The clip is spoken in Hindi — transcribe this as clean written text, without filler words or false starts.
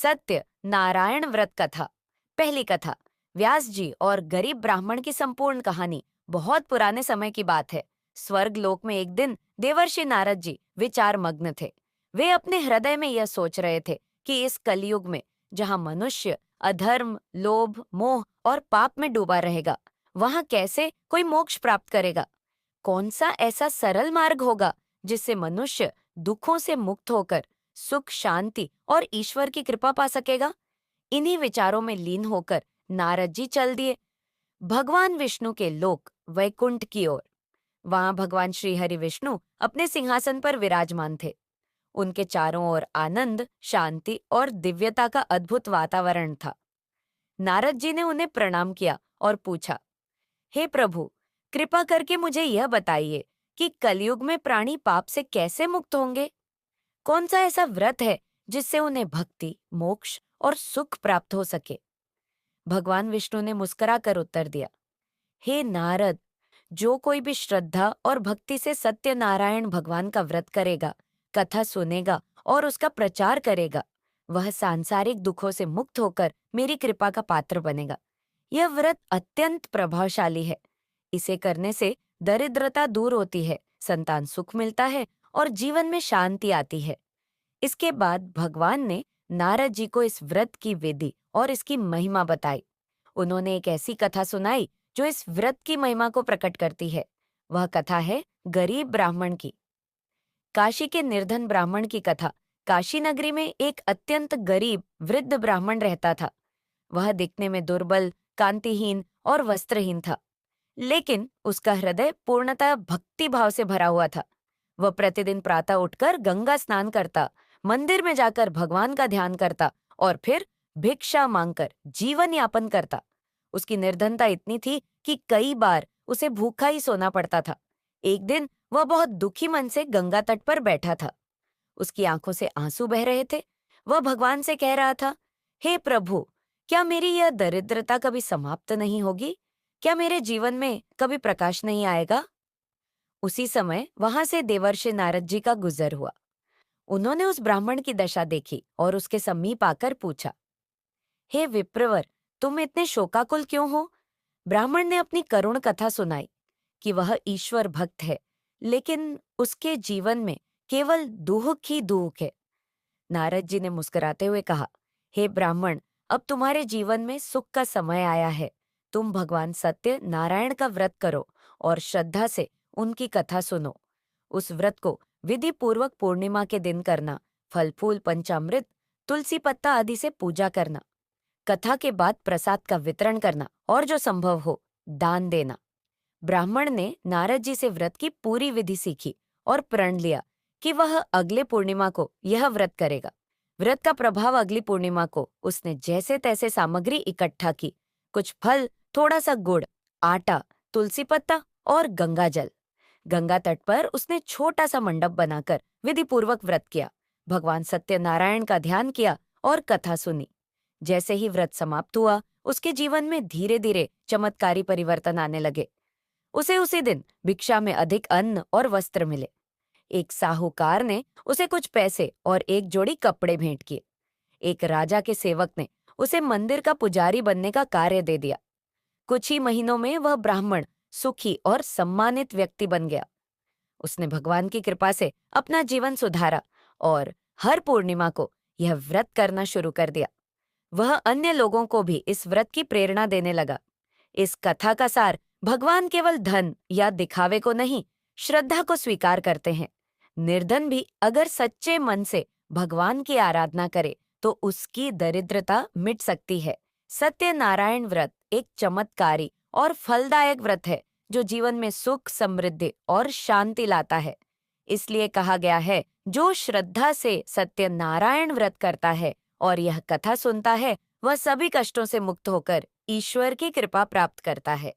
सत्य नारायण व्रत कथा। पहली कथा। व्यास जी और गरीब ब्राह्मण की संपूर्ण कहानी। बहुत पुराने समय की बात है। स्वर्ग लोक में एक दिन देवर्षि नारद जी विचार मग्न थे। वे अपने हृदय में यह सोच रहे थे कि इस कलयुग में जहाँ मनुष्य अधर्म, लोभ, मोह और पाप में डूबा रहेगा, वहाँ कैसे कोई मोक्ष प्राप्त करेगा। कौन सा ऐसा सरल मार्ग होगा जिससे मनुष्य दुखों से मुक्त होकर सुख, शांति और ईश्वर की कृपा पा सकेगा। इन्हीं विचारों में लीन होकर नारद जी चल दिए भगवान विष्णु के लोक वैकुंठ की ओर। वहां भगवान श्री हरि विष्णु अपने सिंहासन पर विराजमान थे। उनके चारों ओर आनंद, शांति और दिव्यता का अद्भुत वातावरण था। नारद जी ने उन्हें प्रणाम किया और पूछा, हे प्रभु, कृपा करके मुझे यह बताइए कि कलयुग में प्राणी पाप से कैसे मुक्त होंगे। कौन सा ऐसा व्रत है जिससे उन्हें भक्ति, मोक्ष और सुख प्राप्त हो सके। भगवान विष्णु ने मुस्कुराकर उत्तर दिया, हे नारद, जो कोई भी श्रद्धा और भक्ति से सत्यनारायण भगवान का व्रत करेगा, कथा सुनेगा और उसका प्रचार करेगा, वह सांसारिक दुखों से मुक्त होकर मेरी कृपा का पात्र बनेगा। यह व्रत अत्यंत प्रभावशाली है। इसे करने से दरिद्रता दूर होती है, संतान सुख मिलता है और जीवन में शांति आती है। इसके बाद भगवान ने नारद जी को इस व्रत की विधि और इसकी महिमा बताई। उन्होंने एक ऐसी कथा सुनाई जो इस व्रत की महिमा को प्रकट करती है। वह कथा है गरीब ब्राह्मण की। काशी के निर्धन ब्राह्मण की कथा। काशी नगरी में एक अत्यंत गरीब वृद्ध ब्राह्मण रहता था। वह दिखने में दुर्बल, कांतिहीन और वस्त्रहीन था, लेकिन उसका हृदय पूर्णतः भक्ति भाव से भरा हुआ था। वह प्रतिदिन प्रातः उठकर गंगा स्नान करता, मंदिर में जाकर भगवान का ध्यान करता और फिर भिक्षा मांगकर जीवन यापन करता। उसकी निर्धनता इतनी थी कि कई बार उसे भूखा ही सोना पड़ता था। एक दिन वह बहुत दुखी मन से गंगा तट पर बैठा था। उसकी आंखों से आंसू बह रहे थे। वह भगवान से कह रहा था, हे प्रभु, क्या मेरी यह दरिद्रता कभी समाप्त नहीं होगी? क्या मेरे जीवन में कभी प्रकाश नहीं आएगा? उसी समय वहां से देवर्षि नारद जी का गुजर हुआ। उन्होंने उस ब्राह्मण की दशा देखी और उसके समीप आकर पूछा, हे विप्रवर, तुम इतने शोकाकुल क्यों हो? ब्राह्मण ने अपनी करुण कथा सुनाई कि वह ईश्वर भक्त है, लेकिन उसके जीवन में केवल दुख ही दुख है। नारद जी ने मुस्कुराते हुए कहा, हे ब्राह्मण, अब तुम्हारे जीवन में सुख का समय आया है। तुम भगवान सत्य नारायण का व्रत करो और श्रद्धा से उनकी कथा सुनो। उस व्रत को विधि पूर्वक पूर्णिमा के दिन करना, फल फूल, पंचामृत, तुलसी पत्ता आदि से पूजा करना, कथा के बाद प्रसाद का वितरण करना और जो संभव हो दान देना। ब्राह्मण ने नारद जी से व्रत की पूरी विधि सीखी और प्रण लिया कि वह अगले पूर्णिमा को यह व्रत करेगा। व्रत का प्रभाव अगली पूर्णिमा को उसने जैसे तैसे सामग्री इकट्ठा की, कुछ फल, थोड़ा सा गुड़, आटा, तुलसी पत्ता और गंगा जल। गंगा तट पर उसने छोटा सा मंडप बनाकर विधि पूर्वक व्रत किया, भगवान सत्यनारायण का ध्यान किया और कथा सुनी। जैसे ही व्रत समाप्त हुआ, उसके जीवन में धीरे धीरे चमत्कारी परिवर्तन आने लगे। उसे उसी दिन भिक्षा में अधिक अन्न और वस्त्र मिले। एक साहूकार ने उसे कुछ पैसे और एक जोड़ी कपड़े भेंट किए। एक राजा के सेवक ने उसे मंदिर का पुजारी बनने का कार्य दे दिया। कुछ ही महीनों में वह ब्राह्मण सुखी और सम्मानित व्यक्ति बन गया। उसने भगवान की कृपा से अपना जीवन सुधारा और हर पूर्णिमा को यह व्रत करना शुरू कर दिया। वह अन्य लोगों को भी इस व्रत की प्रेरणा देने लगा। इस कथा का सार, भगवान केवल धन या दिखावे को नहीं, श्रद्धा को स्वीकार करते हैं। निर्धन भी अगर सच्चे मन से भगवान की आराधना करे तो उसकी दरिद्रता मिट सकती है। सत्यनारायण व्रत एक चमत्कारी और फलदायक व्रत है जो जीवन में सुख, समृद्धि और शांति लाता है। इसलिए कहा गया है, जो श्रद्धा से सत्यनारायण व्रत करता है और यह कथा सुनता है, वह सभी कष्टों से मुक्त होकर ईश्वर की कृपा प्राप्त करता है।